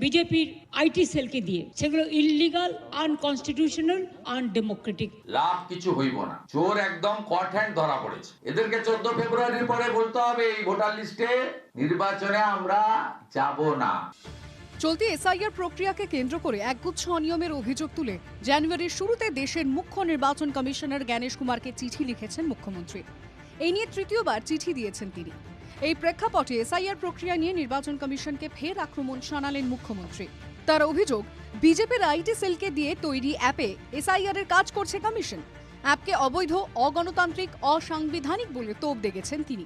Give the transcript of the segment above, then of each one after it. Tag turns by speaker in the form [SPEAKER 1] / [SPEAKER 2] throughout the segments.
[SPEAKER 1] বিজেপির আইটি সেলকে দিয়ে, সেগুলো ইললিগাল, আনকনস্টিটিউশনাল, আনডেমোক্রেটিক।
[SPEAKER 2] লাভ কিছু হইব না, চোর একদম কট হ্যান্ড ধরা পড়েছে। এদেরকে 14 ফেব্রুয়ারির পরে বলতে হবে এই ভোটার লিস্টে নির্বাচনে আমরা যাব না।
[SPEAKER 3] চলতি এসআইআর প্রক্রিয়াকে কেন্দ্র করে একগুচ্ছ অনিয়মের অভিযোগ তুলে জানুয়ারির শুরুতে দেশের মুখ্য নির্বাচন কমিশনার জ্ঞানেশ কুমারকে চিঠি লিখেছেন মুখ্যমন্ত্রী। এই নিয়ে তৃতীয়বার চিঠি দিয়েছেন তিনি। এই প্রেক্ষাপটে এসআইআর প্রক্রিয়া নিয়ে নির্বাচন কমিশনকে ফের আক্রমণ শানালেন মুখ্যমন্ত্রী। তার অভিযোগ, বিজেপির আইটি সেলকে দিয়ে তৈরি অ্যাপে এসআইআর এর কাজ করছে কমিশন। অ্যাপকে অবৈধ, অগণতান্ত্রিক, অসাংবিধানিক বলে তোপ দেগেছেন তিনি।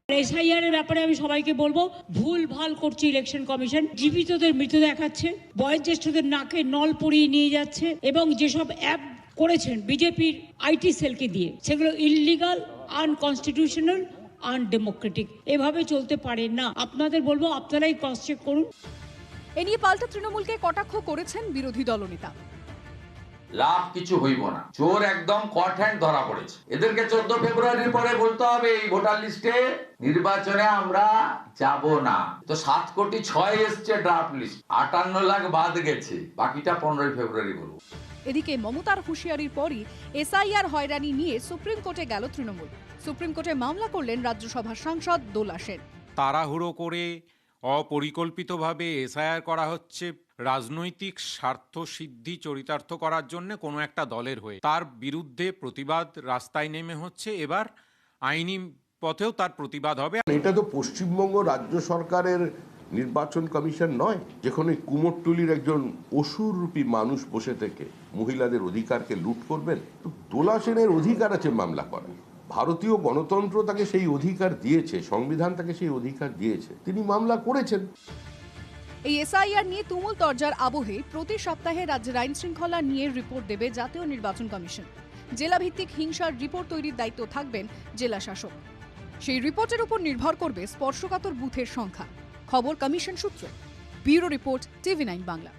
[SPEAKER 1] এসআইআর এর ব্যাপারে আমি সবাইকে বলবো, ভুল ভাল করছে ইলেকশন কমিশন। জীবিতদের মৃত দেখাচ্ছে, বয়োজ্যেষ্ঠদের নাকে নল পরিয়ে নিয়ে যাচ্ছে, এবং যেসব অ্যাপ করেছেন বিজেপির আইটি সেলকে দিয়ে, সেগুলো ইললিগাল, আনকনস্টিটিউশনাল, আনডেমোক্রেটিক। এভাবে চলতে পারে না। আপনাদের বলবো, আপনারাই ক্রস চেক করুন।
[SPEAKER 3] এ নিয়ে পাল্টা তৃণমূলকে কটাক্ষ করেছেন বিরোধী দলনেতা।
[SPEAKER 2] লাভ কিছু হইব না, চোর একদম কট হ্যান্ড ধরা পড়েছে। এদেরকে 14 ফেব্রুয়ারির পরে বলতে হবে এই ভোটার লিস্টে নির্বাচনে আমরা যাব না। তো 7,06,00,000 এসছে ড্রাফট লিস্ট, 58 লাখ বাদ গেছে, বাকিটা 15 ফেব্রুয়ারি বলবো।
[SPEAKER 3] এদিকে মমতার হুঁশিয়ারির পরই এসআইআর হয়রানি নিয়ে সুপ্রিম কোর্টে গেল তৃণমূল। সুপ্রিম কোর্টে মামলা করলেন রাজ্যসভার সাংসদ দোলা সেন।
[SPEAKER 4] তাড়াহুড়ো করে অপরিকল্পিতভাবে এসআইআর করা হচ্ছে রাজনৈতিক স্বার্থ সিদ্ধি চরিতার্থ করার জন্য কোনো একটা দলের হয়ে। তার বিরুদ্ধে প্রতিবাদ রাস্তায় নেমে হচ্ছে। এবার আইনি পথেও তার প্রতিবাদ হবে।
[SPEAKER 5] এটা তো পশ্চিমবঙ্গ রাজ্য সরকারের নির্বাচন কমিশন নয়, যেখানে কুমোরটুলির একজন অসুররূপী মানুষ বসে থেকে মহিলাদের অধিকারকে লুট করবেন। তো দোলা সেনের অধিকার আছে মামলা করার। ভারতীয় গণতন্ত্র তাকে সেই অধিকার দিয়েছে, সংবিধান তাকে সেই অধিকার দিয়েছে, তিনি মামলা করেছেন।
[SPEAKER 3] এই এসআইআর নিয়ে তুমুল তরজার আবহে প্রতি সপ্তাহে রাজ্যের আইন শৃঙ্খলা নিয়ে রিপোর্ট দেবে জাতীয় নির্বাচন কমিশন। জেলাভিত্তিক হিংসার রিপোর্ট তৈরির দায়িত্ব থাকবেন জেলা শাসক। সেই রিপোর্টের উপর নির্ভর করবে স্পর্শকাতর বুথের সংখ্যা। খবর কমিশন সূত্রে। Bureau report, TV9 Bangla.